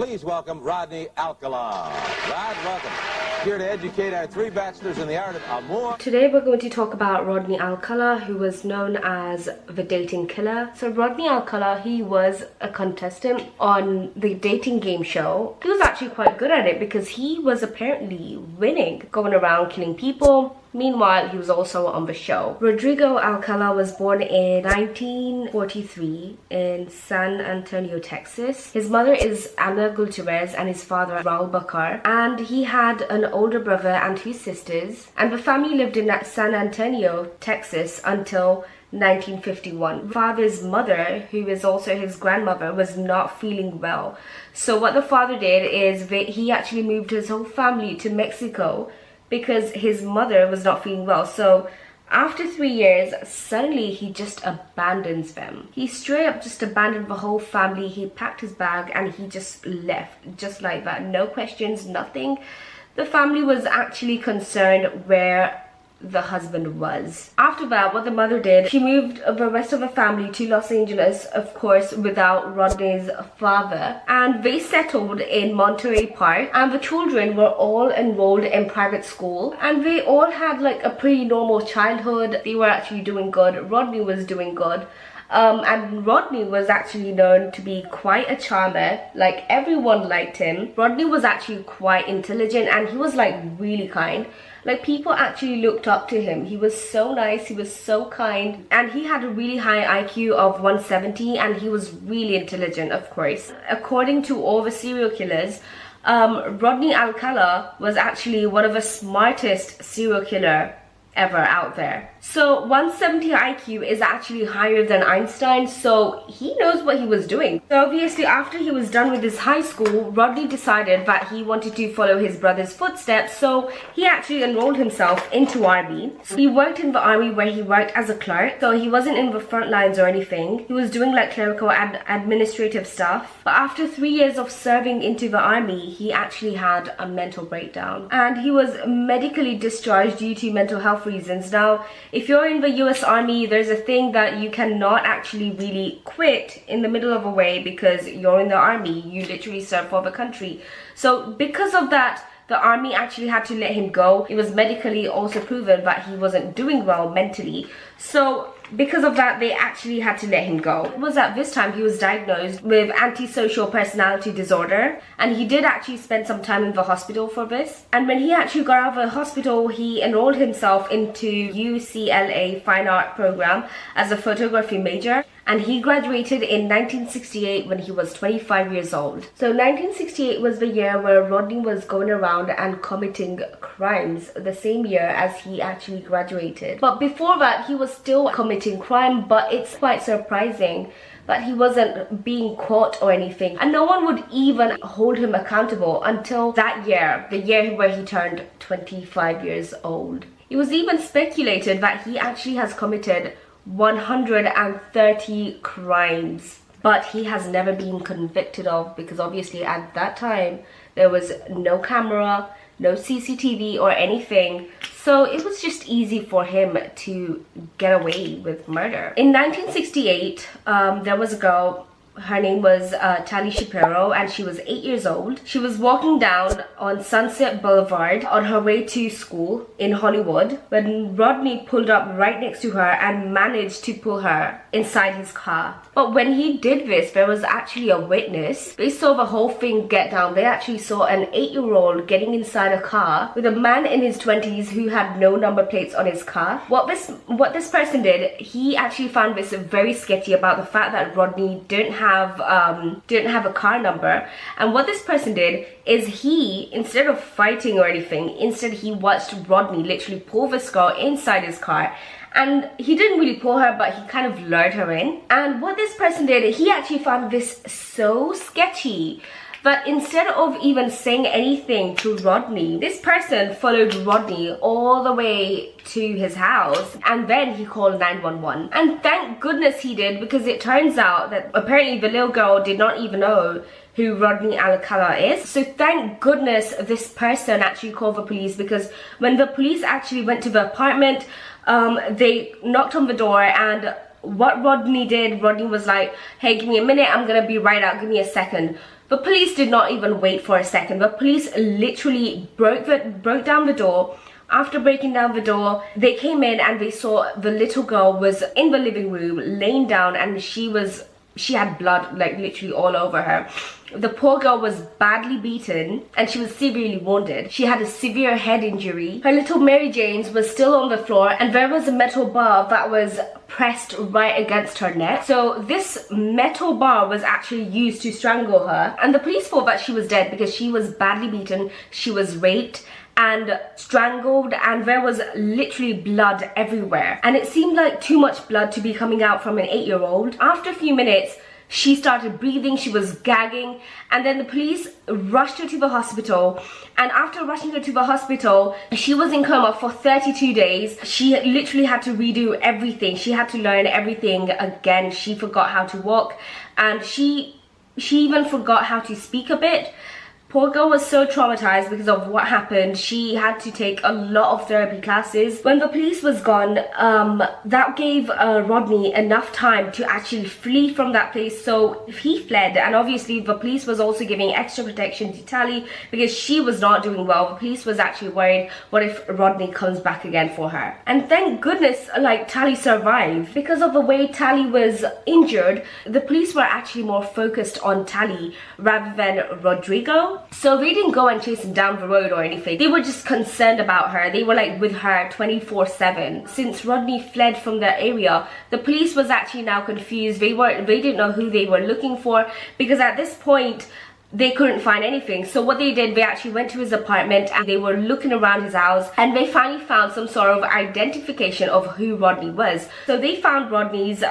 Please welcome Rodney Alcala. Rod, welcome. Here to educate our three bachelors in the art of amour. Today we're going to talk about Rodney Alcala, who was known as the dating killer. So Rodney Alcala, he was a contestant on the dating game show. He was actually quite good at it because he was apparently winning, going around killing people. Meanwhile, he was also on the show. Rodrigo Alcala was born in 1943 in San Antonio, Texas. His mother is Ana Gutierrez and his father Raul Buquor. And he had an older brother and two sisters. And the family lived in San Antonio, Texas until 1951. Father's mother, who is also his grandmother, was not feeling well. So what the father did is he actually moved his whole family to Mexico because his mother was not feeling well. So after 3 years, suddenly he just abandons them. He straight up just abandoned the whole family. He packed his bag and he just left, just like that. No questions, nothing. The family was actually concerned where the husband was. After that, what the mother did, she moved the rest of the family to Los Angeles, of course, without Rodney's father, and they settled in Monterey Park, and the children were all enrolled in private school, and they all had like a pretty normal childhood. They were actually doing good. Rodney was doing good. And Rodney was actually known to be quite a charmer. Like, everyone liked him. Rodney was actually quite intelligent and he was like really kind. Like, people actually looked up to him. He was so nice, he was so kind, and he had a really high IQ of 170, and he was really intelligent, of course. According to all the serial killers, Rodney Alcala was actually one of the smartest serial killer ever out there. So 170 IQ is actually higher than Einstein, so he knows what he was doing. So obviously after he was done with his high school, Rodney decided that he wanted to follow his brother's footsteps, so he actually enrolled himself into army. So he worked in the army where he worked as a clerk, so he wasn't in the front lines or anything. He was doing like clerical and administrative stuff. But after 3 years of serving into the army, he actually had a mental breakdown and he was medically discharged due to mental health reasons. Now, if you're in the US Army, there's a thing that you cannot actually really quit in the middle of a way because you're in the army. You literally serve for the country. So because of that, the army actually had to let him go. It was medically also proven that he wasn't doing well mentally. So because of that, they actually had to let him go. It was at this time he was diagnosed with antisocial personality disorder, and he did actually spend some time in the hospital for this. And when he actually got out of the hospital, he enrolled himself into UCLA Fine Art program as a photography major, and he graduated in 1968 when he was 25 years old. So 1968 was the year where Rodney was going around and committing crimes, the same year as he actually graduated. But before that, he was still committing crime, but it's quite surprising that he wasn't being caught or anything, and no one would even hold him accountable until that year, the year where he turned 25 years old. It was even speculated that he actually has committed 130 crimes, but he has never been convicted of, because obviously at that time there was no camera, no CCTV or anything, so it was just easy for him to get away with murder. In 1968, there was a girl. Her name was Tali Shapiro, and she was 8 years old. She was walking down on Sunset Boulevard on her way to school in Hollywood when Rodney pulled up right next to her and managed to pull her inside his car. But when he did this, there was actually a witness. They saw the whole thing get down. They actually saw an 8-year-old getting inside a car with a man in his 20s who had no number plates on his car. What this person did, he actually found this very sketchy about the fact that Rodney didn't have a car number. And what this person did is he, instead of fighting or anything, instead he watched Rodney literally pull this girl inside his car. And he didn't really pull her, but he kind of lured her in. And what this person did, he actually found this so sketchy that instead of even saying anything to Rodney, this person followed Rodney all the way to his house, and then he called 911. And thank goodness he did, because it turns out that apparently the little girl did not even know who Rodney Alcala is. So thank goodness this person actually called the police, because when the police actually went to the apartment, they knocked on the door, and what Rodney did, Rodney was like, hey, give me a minute, I'm gonna be right out, give me a second. The police did not even wait for a second. The police literally broke down the door. After breaking down the door, they came in and they saw the little girl was in the living room laying down, and she had blood like literally all over her. The poor girl was badly beaten and she was severely wounded. She had a severe head injury. Her little Mary Jane's was still on the floor, and there was a metal bar that was pressed right against her neck. So this metal bar was actually used to strangle her, and the police thought that she was dead because she was badly beaten, she was raped and strangled, and there was literally blood everywhere, and it seemed like too much blood to be coming out from an 8-year-old. After a few minutes, she started breathing, she was gagging, and then the police rushed her to the hospital. And after rushing her to the hospital, she was in coma for 32 days. She literally had to redo everything. She had to learn everything again. She forgot how to walk, and she even forgot how to speak a bit. Poor girl was so traumatized because of what happened. She had to take a lot of therapy classes. When the police was gone, that gave Rodney enough time to actually flee from that place. So he fled, and obviously the police was also giving extra protection to Tally because she was not doing well. The police was actually worried, what if Rodney comes back again for her? And thank goodness, like, Tally survived. Because of the way Tally was injured, the police were actually more focused on Tally rather than Rodrigo. So they didn't go and chase him down the road or anything. They were just concerned about her. They were like with her 24/7. Since Rodney fled from the area, the police was actually now confused. They didn't know who they were looking for, because at this point they couldn't find anything. So what they did, they actually went to his apartment and they were looking around his house, and they finally found some sort of identification of who Rodney was. So they found Rodney's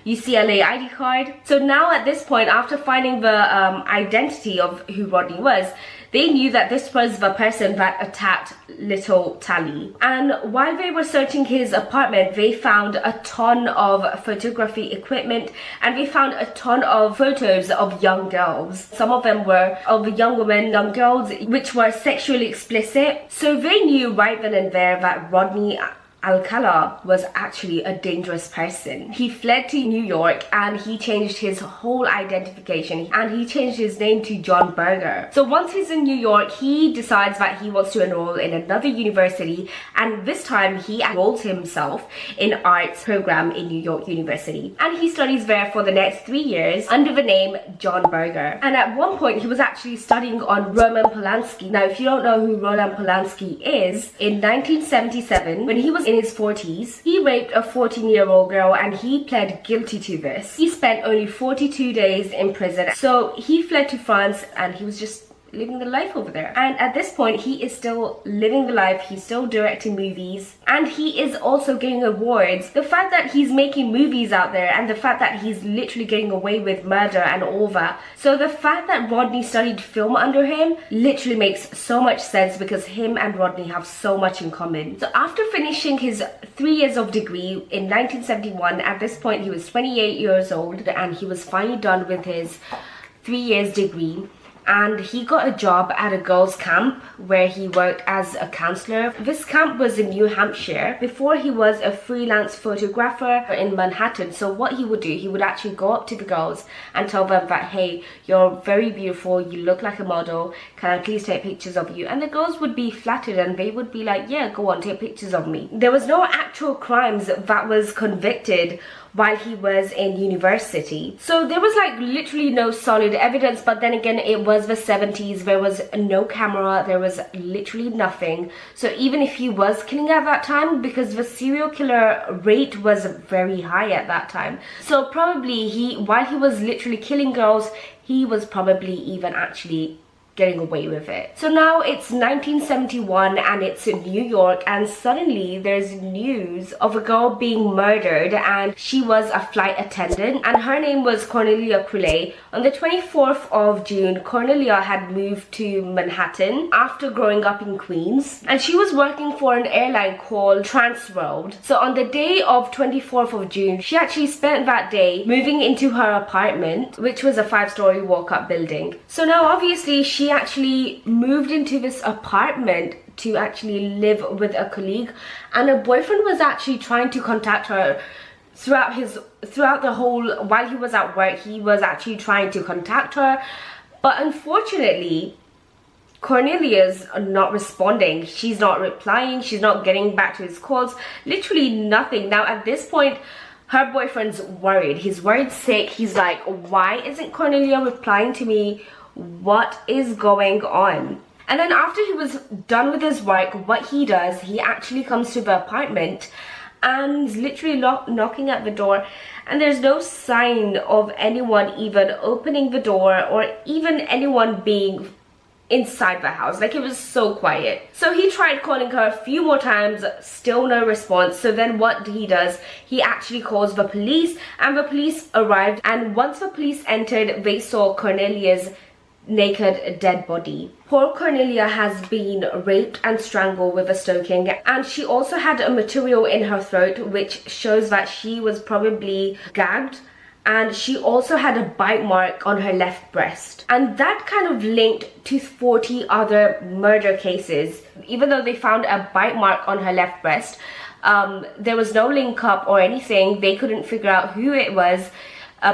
UCLA ID card. So now at this point, after finding the identity of who Rodney was, they knew that this was the person that attacked little Tally. And while they were searching his apartment, they found a ton of photography equipment, and they found a ton of photos of young girls. Some of them were of young women, young girls, which were sexually explicit. So they knew right then and there that Rodney Alcala was actually a dangerous person. He fled to New York and he changed his whole identification, and he changed his name to John Berger. So once he's in New York, he decides that he wants to enroll in another university, and this time he enrolls himself in arts program in New York University, and he studies there for the next 3 years under the name John Berger. And at one point he was actually studying on Roman Polanski. Now if you don't know who Roman Polanski is, in 1977, when he was in his 40s, he raped a 14-year-old girl, and he pled guilty to this. He spent only 42 days in prison. So he fled to France, and he was just living the life over there. And at this point, he is still living the life. He's still directing movies, and he is also getting awards. The fact that he's making movies out there, and the fact that he's literally getting away with murder and all that. So the fact that Rodney studied film under him literally makes so much sense, because him and Rodney have so much in common. So after finishing his 3 years of degree in 1971, at this point he was 28 years old, and he was finally done with his 3 years degree. And he got a job at a girls' camp where he worked as a counselor. This camp was in New Hampshire. Before, he was a freelance photographer in Manhattan. So what he would do, he would actually go up to the girls and tell them that, hey, you're very beautiful, you look like a model, can I please take pictures of you? And the girls would be flattered, and they would be like, yeah, go on, take pictures of me. There was no actual crimes that was convicted while he was in university. So there was like literally no solid evidence, but then again, it was the 70s. There was no camera, there was literally nothing. So even if he was killing at that time, because the serial killer rate was very high at that time, so probably while he was literally killing girls, he was probably even actually getting away with it. So now it's 1971 and it's in New York, and suddenly there's news of a girl being murdered, and she was a flight attendant, and her name was Cornelia Crilley. On the 24th of June, Cornelia had moved to Manhattan after growing up in Queens, and she was working for an airline called Transworld. So on the day of 24th of June, she actually spent that day moving into her apartment, which was a 5-story walk-up building. So now obviously she actually moved into this apartment to actually live with a colleague, and her boyfriend was actually trying to contact her throughout the whole, while he was at work, he was actually trying to contact her, But unfortunately, Cornelia's not responding. She's not replying. She's not getting back to his calls. Literally nothing. Now at this point, her boyfriend's worried. He's worried sick. He's like, why isn't Cornelia replying to me? What is going on? And then after he was done with his work, what he does, he actually comes to the apartment and is literally knocking at the door, and there's no sign of anyone even opening the door or even anyone being inside the house. Like, it was so quiet. So he tried calling her a few more times, still no response. So then what he does, he actually calls the police, and the police arrived, and once the police entered, they saw Cornelia's naked dead body. Poor Cornelia has been raped and strangled with a stoking, and she also had a material in her throat which shows that she was probably gagged, and she also had a bite mark on her left breast, and that kind of linked to 40 other murder cases. Even though they found a bite mark on her left breast, there was no link up or anything. They couldn't figure out who it was,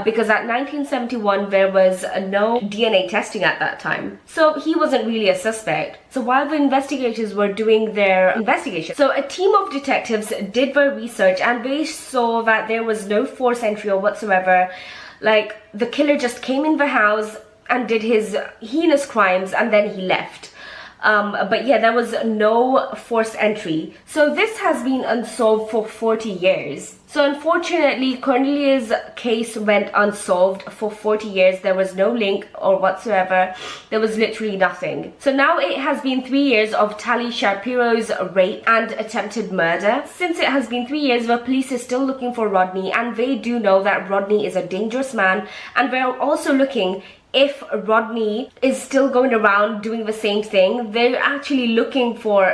because at 1971 there was no DNA testing at that time, so he wasn't really a suspect. So while the investigators were doing their investigation, so a team of detectives did their research, and they saw that there was no forced entry or whatsoever. Like, the killer just came in the house and did his heinous crimes and then he left. But yeah, there was no forced entry. So this has been unsolved for 40 years. So unfortunately, Cornelia's case went unsolved for 40 years. There was no link or whatsoever. There was literally nothing. So now it has been 3 years of Tali Shapiro's rape and attempted murder. Since it has been 3 years, the police is still looking for Rodney, and they do know that Rodney is a dangerous man, and they're also looking if Rodney is still going around doing the same thing. They're actually looking for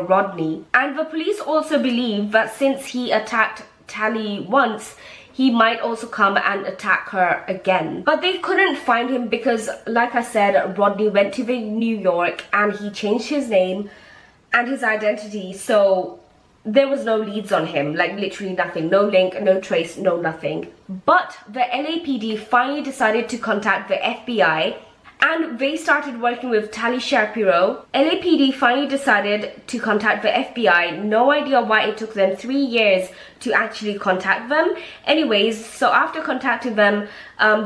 Rodney. And the police also believe that since he attacked Tali once, he might also come and attack her again. But they couldn't find him because, like I said, Rodney went to New York and he changed his name and his identity, so there was no leads on him, like literally nothing, no link, no trace, no nothing. But the LAPD finally decided to contact the FBI, and they started working with Tali Shapiro. LAPD finally decided to contact the FBI. No idea why it took them 3 years to actually contact them. Anyways, so after contacting them,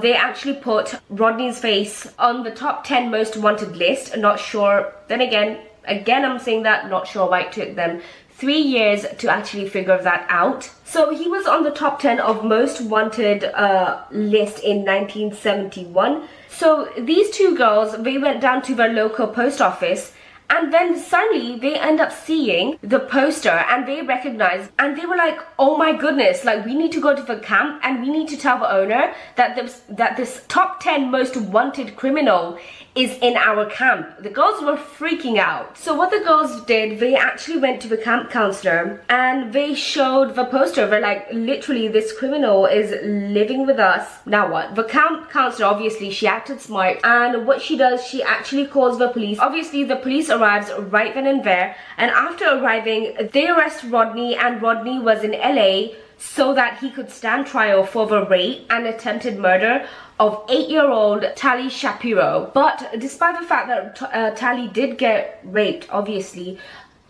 they actually put Rodney's face on the top 10 most wanted list. Not sure, then again I'm saying that, not sure why it took them 3 years to actually figure that out. So he was on the top 10 of most wanted list in 1971. So these two girls, they went down to their local post office, and then suddenly they end up seeing the poster and they recognized, and they were like, oh my goodness, like, we need to go to the camp and we need to tell the owner that this top 10 most wanted criminal is in our camp. The girls were freaking out. So what the girls did, they actually went to the camp counselor and they showed the poster. They're like, literally, this criminal is living with us. Now what? The camp counselor, obviously, she acted smart, and what she does, she actually calls the police. Obviously, the police arrives right then and there, and after arriving, they arrest Rodney, and Rodney was in LA so that he could stand trial for the rape and attempted murder of 8-year-old Tali Shapiro. But despite the fact that Tali did get raped, obviously,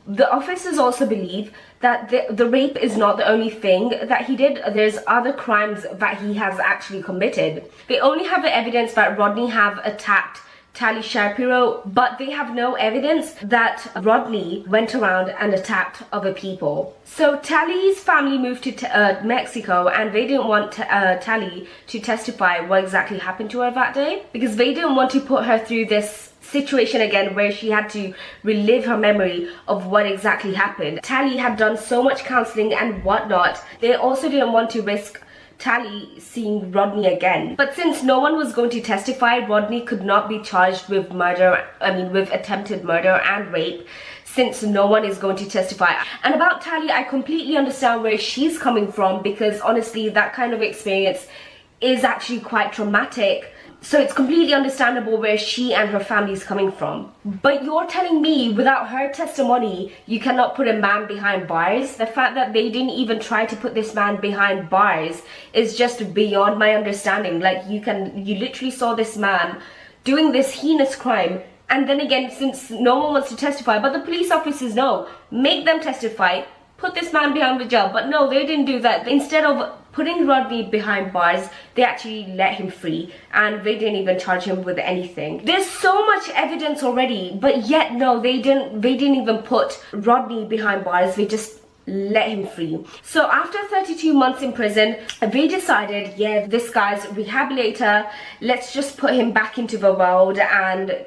the officers also believe that the rape is not the only thing that he did. There's other crimes that he has actually committed. They only have the evidence that Rodney have attacked Tali Shapiro, but they have no evidence that Rodney went around and attacked other people. So Tali's family moved to Mexico, and they didn't want Tali to testify what exactly happened to her that day, because they didn't want to put her through this situation again where she had to relive her memory of what exactly happened. Tali had done so much counseling and whatnot. They also didn't want to risk Tali seeing Rodney again. But since no one was going to testify, Rodney could not be charged with with attempted murder and rape, since no one is going to testify. And about Tali, I completely understand where she's coming from, because honestly, that kind of experience is actually quite traumatic. So it's completely understandable where she and her family is coming from. But you're telling me without her testimony, you cannot put a man behind bars? The fact that they didn't even try to put this man behind bars is just beyond my understanding. Like, you literally saw this man doing this heinous crime. And then again, since no one wants to testify, but the police officers know, make them testify, put this man behind the jail. But no, they didn't do that. Instead of putting Rodney behind bars, they actually let him free, and they didn't even charge him with anything. There's so much evidence already, but yet no, they didn't even put Rodney behind bars. They just let him free. So after 32 months in prison, they decided, yeah, this guy's rehabilitator, let's just put him back into the world. And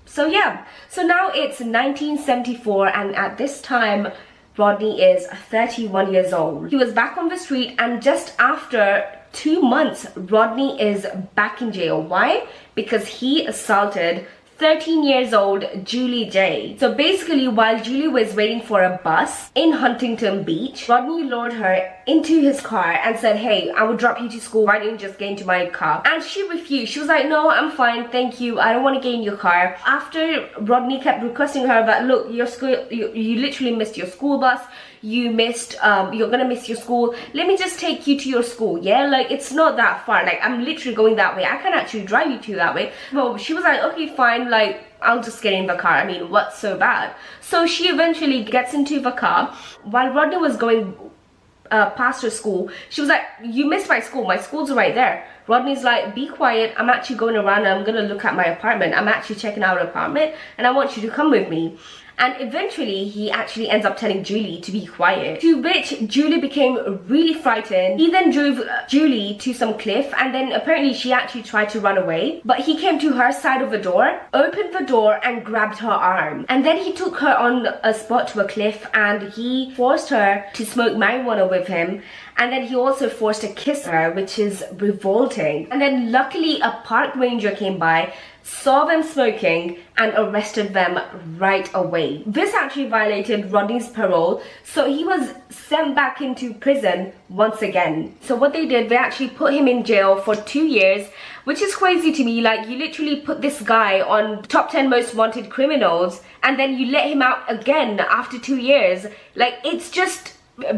so yeah, so now it's 1974, and at this time Rodney is 31 years old. He was back on the street, and just after 2 months, Rodney is back in jail. Why? Because he assaulted 13 years old Julie J. So basically, while Julie was waiting for a bus in Huntington Beach, Rodney lured her into his car and said, hey, I will drop you to school, why don't you just get into my car? And she refused. She was like, no, I'm fine, thank you, I don't want to get in your car. After Rodney kept requesting her that, look, your school, you literally missed your school bus, you missed, you're gonna miss your school, let me just take you to your school, yeah? Like, it's not that far, like, I'm literally going that way, I can actually drive you to that way. Well, she was like, okay, fine, like, I'll just get in the car, I mean, what's so bad? So she eventually gets into the car. While Rodney was going past her school, she was like, you missed my school's right there. Rodney's like, be quiet, I'm actually going around and I'm gonna look at my apartment, I'm actually checking out an apartment and I want you to come with me. And eventually he actually ends up telling Julie to be quiet, to which Julie became really frightened. He then drove Julie to some cliff, and then apparently she actually tried to run away, but he came to her side of the door, opened the door and grabbed her arm, and then he took her on a spot to a cliff and he forced her to smoke marijuana with him. And then he also forced to kiss her, which is revolting. And then luckily a park ranger came by, saw them smoking and arrested them right away. This actually violated Rodney's parole, so he was sent back into prison once again. So what they did, they actually put him in jail for 2 years, which is crazy to me. Like, you literally put this guy on top 10 most wanted criminals and then you let him out again after 2 years. Like, it's just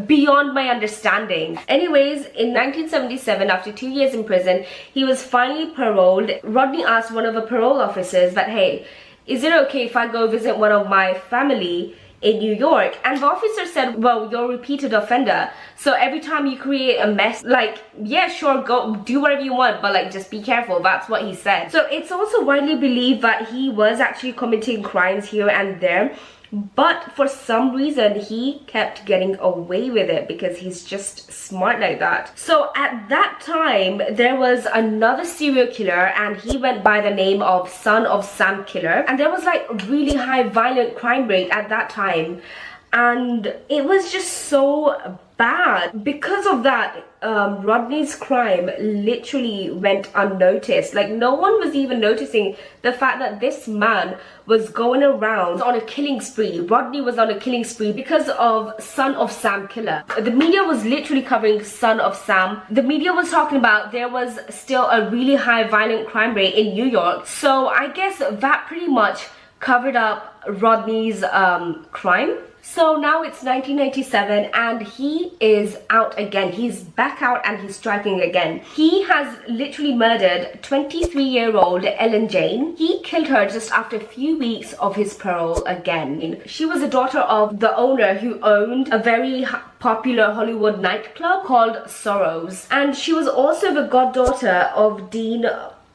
beyond my understanding. Anyways, in 1977, after 2 years in prison, he was finally paroled. Rodney asked one of the parole officers that, hey, is it okay if I go visit one of my family in New York? And the officer said, well, you're a repeated offender, so every time you create a mess, like, yeah, sure, go do whatever you want, but like, just be careful. That's what he said. So it's also widely believed that he was actually committing crimes here and there, but for some reason he kept getting away with it because he's just smart like that. So at that time there was another serial killer, and he went by the name of Son of Sam Killer, and there was like a really high violent crime rate at that time, and it was just so bad. Because of that, Rodney's crime literally went unnoticed. Like, no one was even noticing the fact that this man was going around on a killing spree. Rodney was on a killing spree because of Son of Sam Killer. The media was literally covering Son of Sam. The media was talking about there was still a really high violent crime rate in New York. So I guess that pretty much covered up Rodney's crime. So now it's 1997 and he is out again. He's back out and he's striking again. He has literally murdered 23-year-old Ellen Jane. He killed her just after a few weeks of his parole again. She was a daughter of the owner who owned a very popular Hollywood nightclub called Sorrows. And she was also the goddaughter of Dean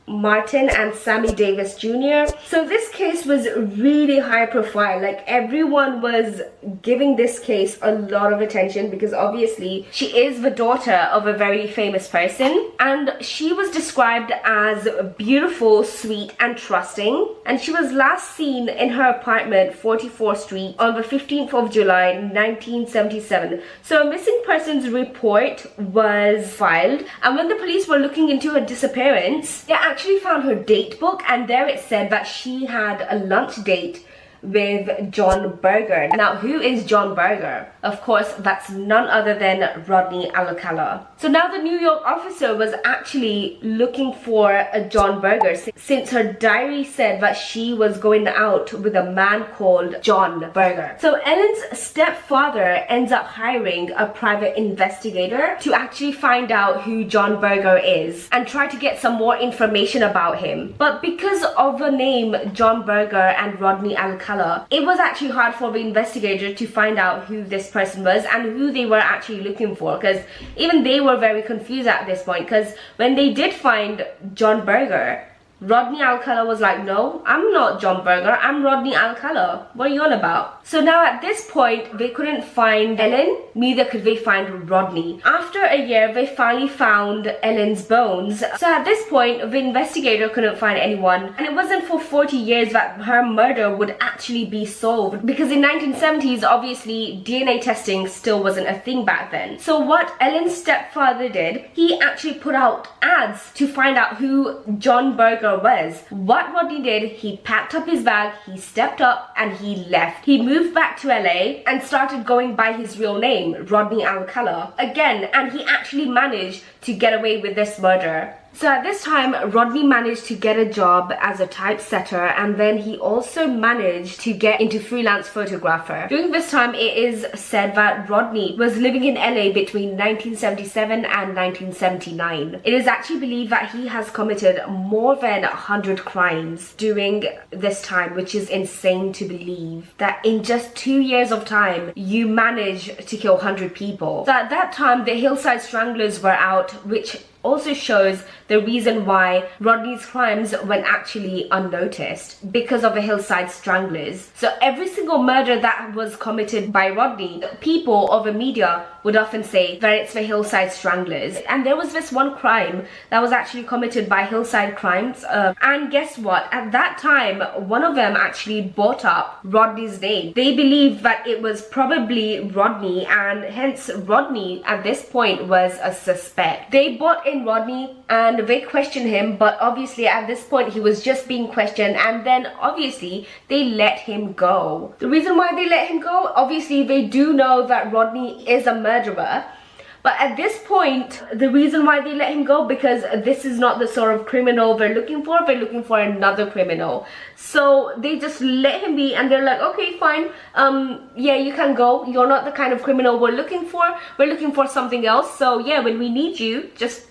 Martin and Sammy Davis Jr. So this case was really high profile. Like, everyone was giving this case a lot of attention because obviously she is the daughter of a very famous person, and she was described as beautiful, sweet and trusting, and she was last seen in her apartment 44th Street on the 15th of July 1977. So a missing persons report was filed, and when the police were looking into her disappearance, they actually found her date book, and there it said that she had a lunch date with John Berger. Now, who is John Berger? Of course, that's none other than Rodney Alcala. So now the New York officer was actually looking for a John Berger since her diary said that she was going out with a man called John Berger. So Ellen's stepfather ends up hiring a private investigator to actually find out who John Berger is and try to get some more information about him. But because of the name John Berger and Rodney Alcala, it was actually hard for the investigator to find out who this person was and who they were actually looking for, because even they were very confused at this point, because when they did find John Berger, Rodney Alcala was like, no, I'm not John Berger, I'm Rodney Alcala. What are you on about? So now at this point, they couldn't find Ellen, neither could they find Rodney. After a year, they finally found Ellen's bones. So at this point, the investigator couldn't find anyone. And it wasn't for 40 years that her murder would actually be solved, because in 1970s, obviously, DNA testing still wasn't a thing back then. So what Ellen's stepfather did, he actually put out ads to find out who John Berger was. What Rodney did, he packed up his bag, he stepped up and he left. He moved back to LA and started going by his real name, Rodney Alcala, again, and he actually managed to get away with this murder. So at this time, Rodney managed to get a job as a typesetter, and then he also managed to get into freelance photographer. During this time, it is said that Rodney was living in LA between 1977 and 1979. It is actually believed that he has committed more than 100 crimes during this time, which is insane to believe that in just 2 years of time, you managed to kill 100 people. So at that time, the Hillside Stranglers were out, which also shows the reason why Rodney's crimes went actually unnoticed, because of the Hillside Stranglers. So every single murder that was committed by Rodney, people of the media would often say that it's the Hillside Stranglers. And there was this one crime that was actually committed by Hillside Crimes, and guess what? At that time, one of them actually brought up Rodney's name. They believed that it was probably Rodney, and hence Rodney at this point was a suspect. They brought in Rodney and they questioned him, but obviously at this point he was just being questioned, and then obviously they let him go. The reason why they let him go, obviously they do know that Rodney is a murderer, but at this point the reason why they let him go, because this is not the sort of criminal they're looking for. They're looking for another criminal, so they just let him be, and they're like, okay, fine, yeah, you can go, you're not the kind of criminal we're looking for. We're looking for something else, so yeah, when we need you, just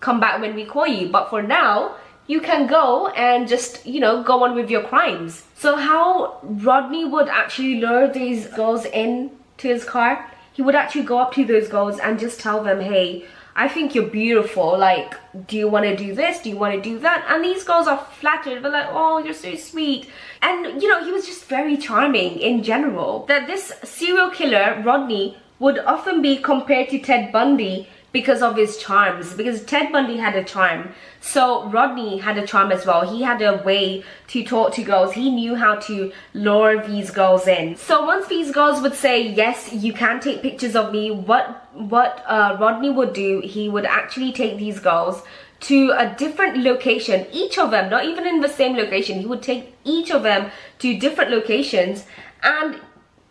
come back when we call you, but for now you can go and just, you know, go on with your crimes. So how Rodney would actually lure these girls in to his car, he would actually go up to those girls and just tell them, hey, I think you're beautiful, like, do you want to do this, do you want to do that? And these girls are flattered, they're like, oh, you're so sweet. And you know, he was just very charming in general. That this serial killer Rodney would often be compared to Ted Bundy because of his charms, because Ted Bundy had a charm, so Rodney had a charm as well. He had a way to talk to girls. He knew how to lure these girls in. So once these girls would say, yes, you can take pictures of me, what Rodney would do, he would actually take these girls to a different location, each of them, not even in the same location. He would take each of them to different locations, and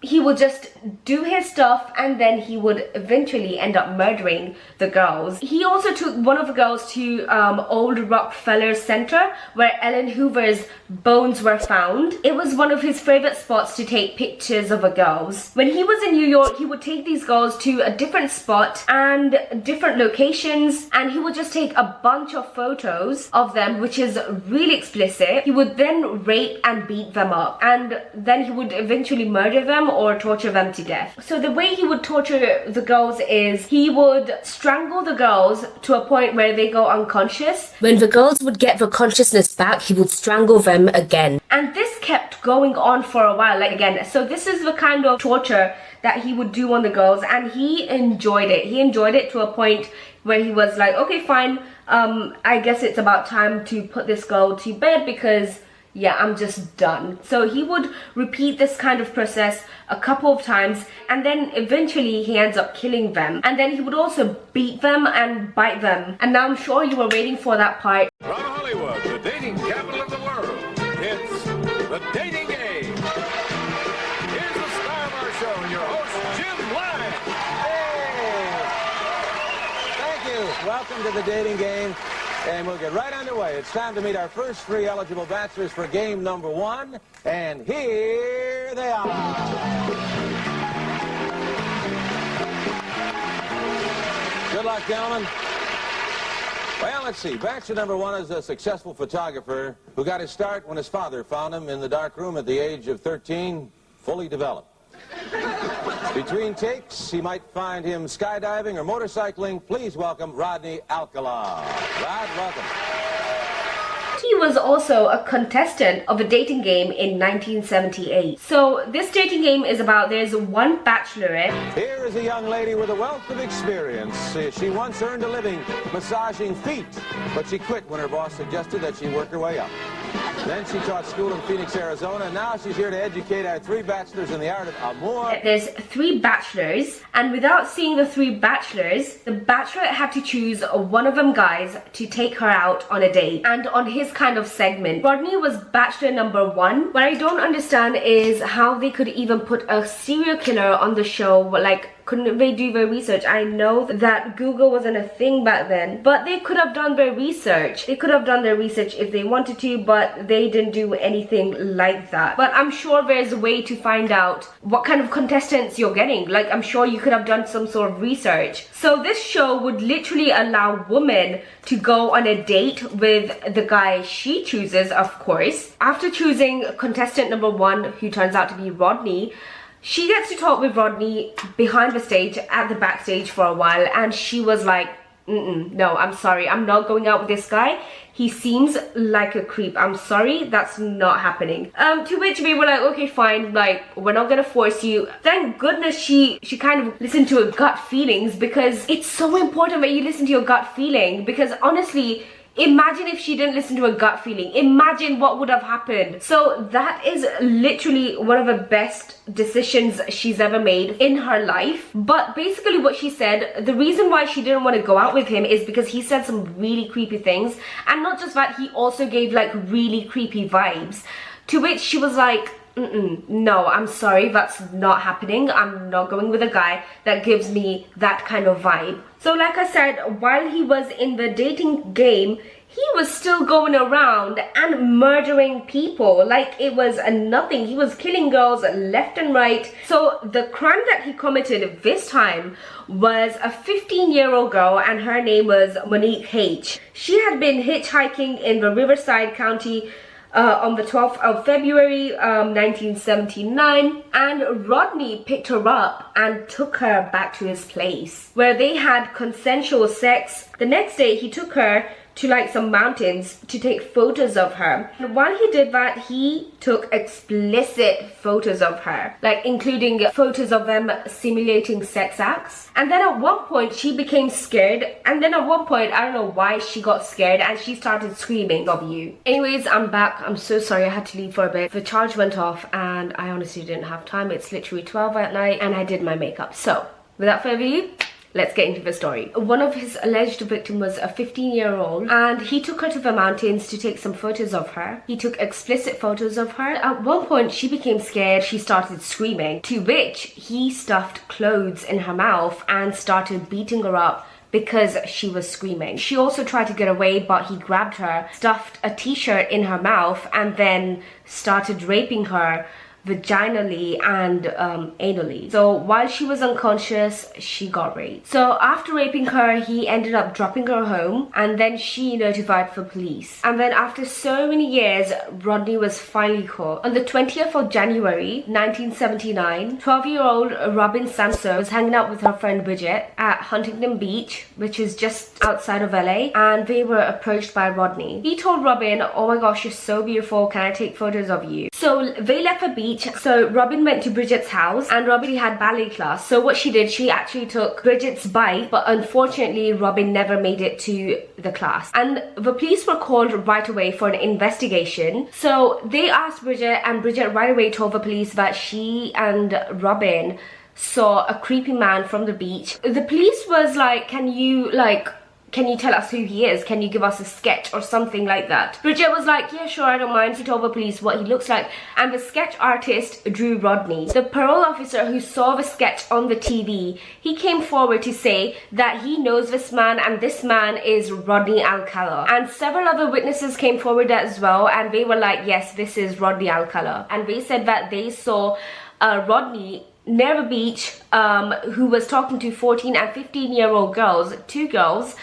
he would just do his stuff, and then he would eventually end up murdering the girls. He also took one of the girls to Old Rockefeller Center, where Ellen Hoover's bones were found. It was one of his favorite spots to take pictures of the girls. When he was in New York, he would take these girls to a different spot and different locations, and he would just take a bunch of photos of them, which is really explicit. He would then rape and beat them up, and then he would eventually murder them or torture them to death. So the way he would torture the girls is he would strangle the girls to a point where they go unconscious. When the girls would get the consciousness back, he would strangle them again. And this kept going on for a while, like again. So this is the kind of torture that he would do on the girls, and he enjoyed it. He enjoyed it to a point where he was like, okay, fine, I guess it's about time to put this girl to bed, because yeah, I'm just done. So he would repeat this kind of process a couple of times, and then eventually he ends up killing them. And then he would also beat them and bite them. And now I'm sure you were waiting for that part. From Hollywood, the dating capital of the world, it's The Dating Game. welcome to the dating game. And we'll get right underway. It's time to meet our first three eligible bachelors for game number one. And here they are. Good luck, gentlemen. Well, let's see. Bachelor number one is a successful photographer who got his start when his father found him in the dark room at the age of 13, fully developed. Between takes, he might find him skydiving or motorcycling. Please welcome Rodney Alcala. Rod, welcome. He was also a contestant of a dating game in 1978. So this dating game is about there's one bachelorette. Here is a young lady with a wealth of experience. She once earned a living massaging feet, but she quit when her boss suggested that she work her way up. Then she taught school in Phoenix, Arizona, and now she's here to educate our three bachelors in the art of amour. There's three bachelors, and without seeing the three bachelors, the bachelorette had to choose one of them guys to take her out on a date. And on his kind of segment, Rodney was bachelor number one. What I don't understand is how they could even put a serial killer on the show. Like, couldn't they do their research? I know that Google wasn't a thing back then, but they could have done their research. They could have done their research if they wanted to, but they didn't do anything like that. But I'm sure there's a way to find out what kind of contestants you're getting. Like, I'm sure you could have done some sort of research. So this show would literally allow women to go on a date with the guy she chooses, of course. After choosing contestant number one, who turns out to be Rodney, she gets to talk with Rodney behind the stage, at the backstage for a while, and she was like, no, I'm sorry, I'm not going out with this guy. He seems like a creep. I'm sorry, that's not happening. To which we were like, okay, fine, like, we're not gonna force you. Thank goodness she kind of listened to her gut feelings, because it's so important that you listen to your gut feeling, because honestly, imagine if she didn't listen to her gut feeling. Imagine what would have happened. So that is literally one of the best decisions she's ever made in her life. But basically what she said, the reason why she didn't want to go out with him is because he said some really creepy things. And not just that, he also gave like really creepy vibes. To which she was like, no, I'm sorry, that's not happening. I'm not going with a guy that gives me that kind of vibe. So like I said, while he was in the dating game, he was still going around and murdering people like it was nothing. He was killing girls left and right. So the crime that he committed this time was a 15-year-old girl, and her name was Monique H. She had been hitchhiking in the Riverside County on the 12th of February 1979, and Rodney picked her up and took her back to his place where they had consensual sex. The next day he took her to like some mountains to take photos of her. And while he did that, he took explicit photos of her, like including photos of them simulating sex acts. And then at one point she became scared, and then at one point, I don't know why, she got scared and she started screaming of you. Anyways, I'm back. I'm so sorry I had to leave for a bit. The charge went off and I honestly didn't have time. It's literally 12 at night and I did my makeup. So without further ado, let's get into the story. One of his alleged victims was a 15-year-old, and he took her to the mountains to take some photos of her. He took explicit photos of her. At one point, she became scared. She started screaming, to which he stuffed clothes in her mouth and started beating her up because she was screaming. She also tried to get away, but he grabbed her, stuffed a t-shirt in her mouth, and then started raping her vaginally and anally. So while she was unconscious, she got raped. So after raping her, he ended up dropping her home, and then she notified the police. And then after so many years, Rodney was finally caught. On the 20th of January 1979, 12-year-old Robin Samson was hanging out with her friend Bridget at Huntington Beach, which is just outside of LA, and they were approached by Rodney. He told Robin, oh my gosh, you're so beautiful, can I take photos of you? So they left the beach. So Robin went to Bridget's house, and Robin had ballet class. So what she did, she actually took Bridget's bike, but unfortunately Robin never made it to the class. And the police were called right away for an investigation. So they asked Bridget, and Bridget right away told the police that she and Robin saw a creepy man from the beach. The police was like, can you like can you tell us who he is? Can you give us a sketch or something like that? Bridget was like, yeah, sure, I don't mind. He told the police what he looks like. And the sketch artist drew Rodney. The parole officer who saw the sketch on the TV, he came forward to say that he knows this man and this man is Rodney Alcala. And several other witnesses came forward as well, and they were like, yes, this is Rodney Alcala. And they said that they saw Rodney near the beach, who was talking to 14 and 15-year-old girls, two girls,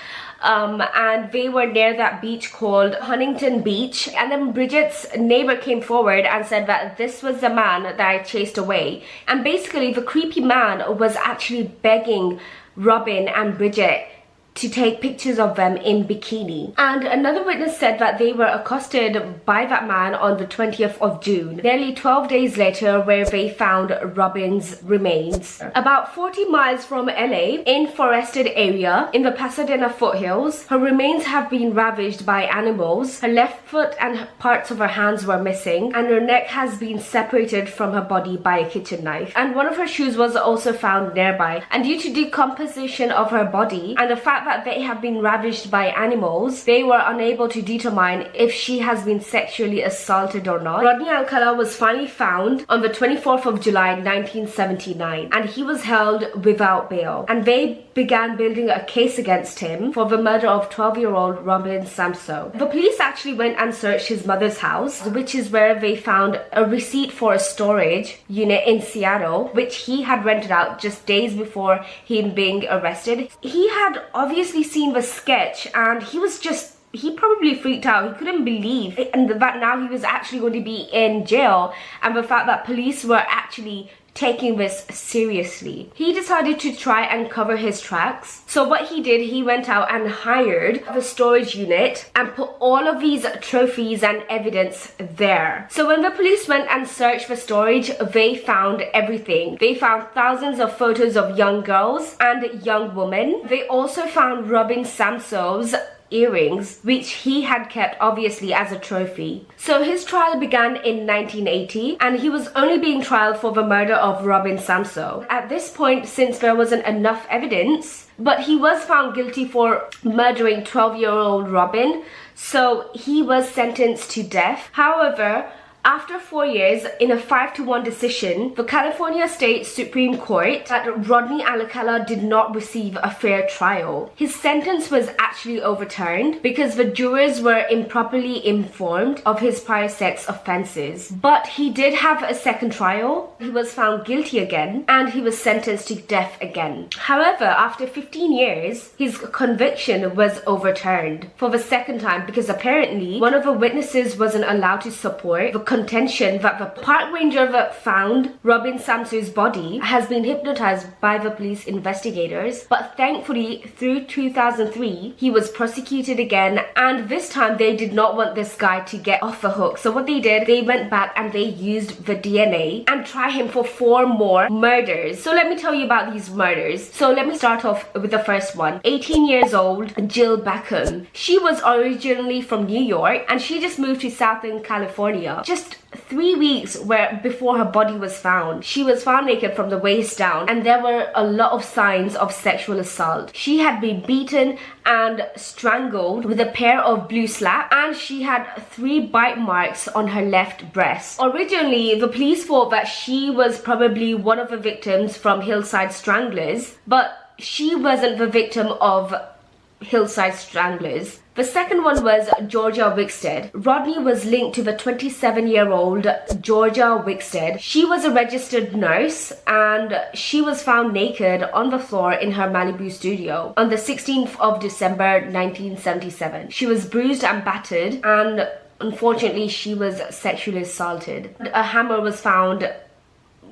and they were near that beach called Huntington Beach. And then Bridget's neighbor came forward and said that this was the man that I chased away. And basically the creepy man was actually begging Robin and Bridget to take pictures of them in bikini. And another witness said that they were accosted by that man on the 20th of June, nearly 12 days later, where they found Robin's remains. About 40 miles from LA, in forested area in the Pasadena foothills, her remains have been ravaged by animals. Her left foot and parts of her hands were missing, and her neck has been separated from her body by a kitchen knife. And one of her shoes was also found nearby. And due to decomposition of her body and the fact that they have been ravaged by animals, they were unable to determine if she has been sexually assaulted or not. Rodney Alcala was finally found on the 24th of July 1979, and he was held without bail. And they began building a case against him for the murder of 12-year-old Robin Samso. The police actually went and searched his mother's house, which is where they found a receipt for a storage unit in Seattle, which he had rented out just days before him being arrested. He had obviously seen the sketch, and he probably freaked out. He couldn't believe it, and that now he was actually going to be in jail, and the fact that police were actually taking this seriously. He decided to try and cover his tracks. So what he did, he went out and hired the storage unit and put all of these trophies and evidence there. So when the police went and searched for storage, they found everything. They found thousands of photos of young girls and young women. They also found Robin Samso's earrings, which he had kept obviously as a trophy. So his trial began in 1980, and he was only being trialed for the murder of Robin Samso. At this point, since there wasn't enough evidence, but he was found guilty for murdering 12-year-old Robin, so he was sentenced to death. However, after 4 years, in a 5-1 decision, the California State Supreme Court that Rodney Alcala did not receive a fair trial. His sentence was actually overturned because the jurors were improperly informed of his prior sex offenses. But he did have a second trial. He was found guilty again, and he was sentenced to death again. However, after 15 years, his conviction was overturned for the second time because apparently one of the witnesses wasn't allowed to support the contention that the park ranger that found Robin Samso's body has been hypnotized by the police investigators. But thankfully, through 2003, he was prosecuted again, and this time they did not want this guy to get off the hook. So what they did, they went back and they used the DNA and tried him for 4 more murders. So let me tell you about these murders. So let me start off with the first one. 18 years old Jill Beckham. She was originally from New York, and she just moved to Southern California just 3 weeks before her body was found. She was found naked from the waist down, and there were a lot of signs of sexual assault. She had been beaten and strangled with a pair of blue slaps, and she had 3 bite marks on her left breast. Originally, the police thought that she was probably one of the victims from Hillside Stranglers, but she wasn't the victim of Hillside Stranglers. The second one was Georgia Wickstead. Rodney was linked to the 27-year-old Georgia Wickstead. She was a registered nurse, and she was found naked on the floor in her Malibu studio on the 16th of December 1977. She was bruised and battered, and unfortunately she was sexually assaulted. A hammer was found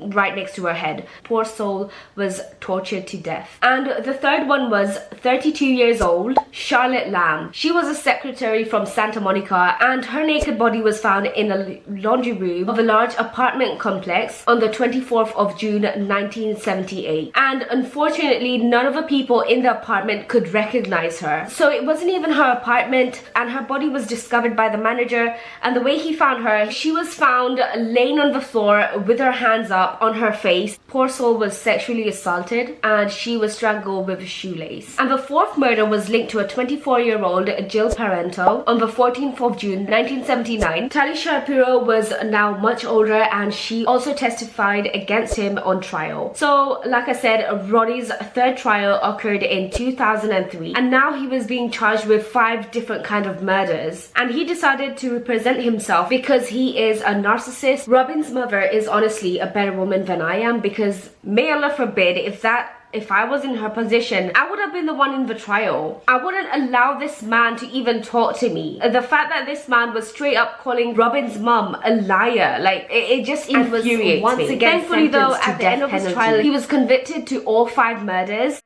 right next to her head. Poor soul was tortured to death. And the third one was 32 years old Charlotte Lamb. She was a secretary from Santa Monica, and her naked body was found in a laundry room of a large apartment complex on the 24th of June 1978. And unfortunately, none of the people in the apartment could recognize her. So it wasn't even her apartment, and her body was discovered by the manager. And the way he found her, she was found laying on the floor with her hands up up on her face. Poor soul was sexually assaulted and she was strangled with a shoelace. And the fourth murder was linked to a 24-year-old Jill Parento on the 14th of June 1979. Tali Shapiro was now much older and she also testified against him on trial. So like I said, Roddy's third trial occurred in 2003 and now he was being charged with 5 different kind of murders. And he decided to present himself because he is a narcissist. Robin's mother is honestly a better woman than I am, because may Allah forbid, if I was in her position, I would have been the one in the trial. I wouldn't allow this man to even talk to me. The fact that this man was straight up calling Robin's mum a liar, like, it just infuriates me. Once again, thankfully though, at the end of his trial, he was convicted to all 5 murders.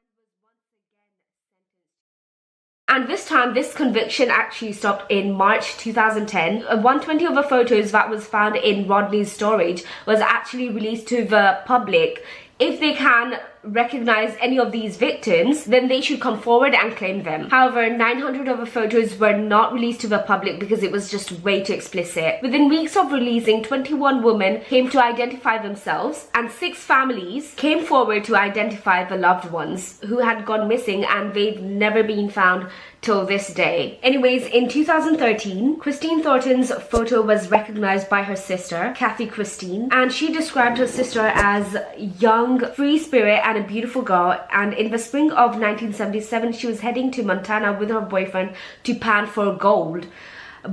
And this time, this conviction actually stopped in March 2010. 120 of the photos that was found in Rodney's storage was actually released to the public. If they can recognize any of these victims, then they should come forward and claim them. However, 900 of the photos were not released to the public because it was just way too explicit. Within weeks of releasing, 21 women came to identify themselves and 6 families came forward to identify the loved ones who had gone missing, and they've never been found till this day. Anyways, in 2013, Christine Thornton's photo was recognized by her sister, Kathy Christine, and she described her sister as young, free spirit and a beautiful girl. And in the spring of 1977, she was heading to Montana with her boyfriend to pan for gold.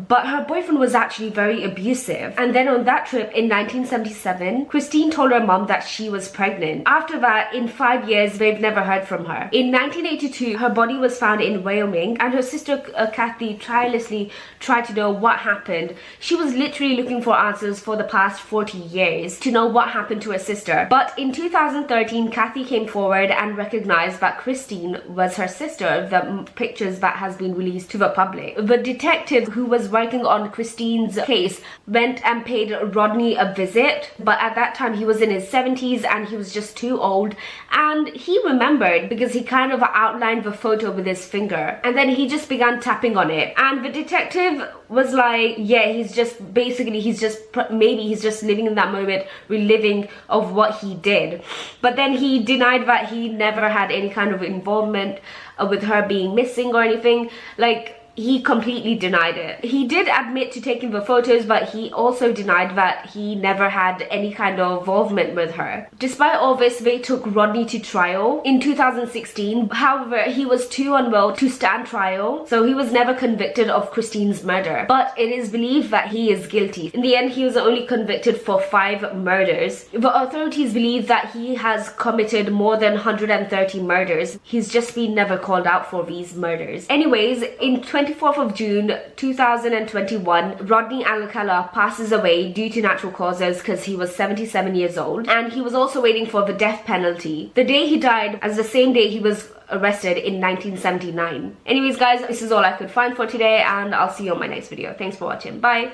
But her boyfriend was actually very abusive. And then on that trip in 1977, Christine told her mom that she was pregnant. After that, in 5 years, they've never heard from her. In 1982, her body was found in Wyoming, and her sister Kathy tirelessly tried to know what happened. She was literally looking for answers for the past 40 years to know what happened to her sister. But in 2013, Kathy came forward and recognized that Christine was her sister, the pictures that has been released to the public. The detective who was working on Christine's case went and paid Rodney a visit, but at that time he was in his 70s and he was just too old, and he remembered because he kind of outlined the photo with his finger and then he just began tapping on it. And the detective was like, yeah, he's just maybe he's just living in that moment, reliving of what he did. But then he denied that he never had any kind of involvement with her being missing or anything. Like, he completely denied it. He did admit to taking the photos, but he also denied that he never had any kind of involvement with her. Despite all this, they took Rodney to trial in 2016. However, he was too unwell to stand trial, so he was never convicted of Christine's murder. But it is believed that he is guilty. In the end, he was only convicted for 5 murders. The authorities believe that he has committed more than 130 murders. He's just been never called out for these murders. Anyways, in 24th of June 2021, Rodney Alcala passes away due to natural causes because he was 77 years old, and he was also waiting for the death penalty. The day he died as the same day he was arrested in 1979. Anyways guys, this is all I could find for today, and I'll see you on my next video. Thanks for watching. Bye.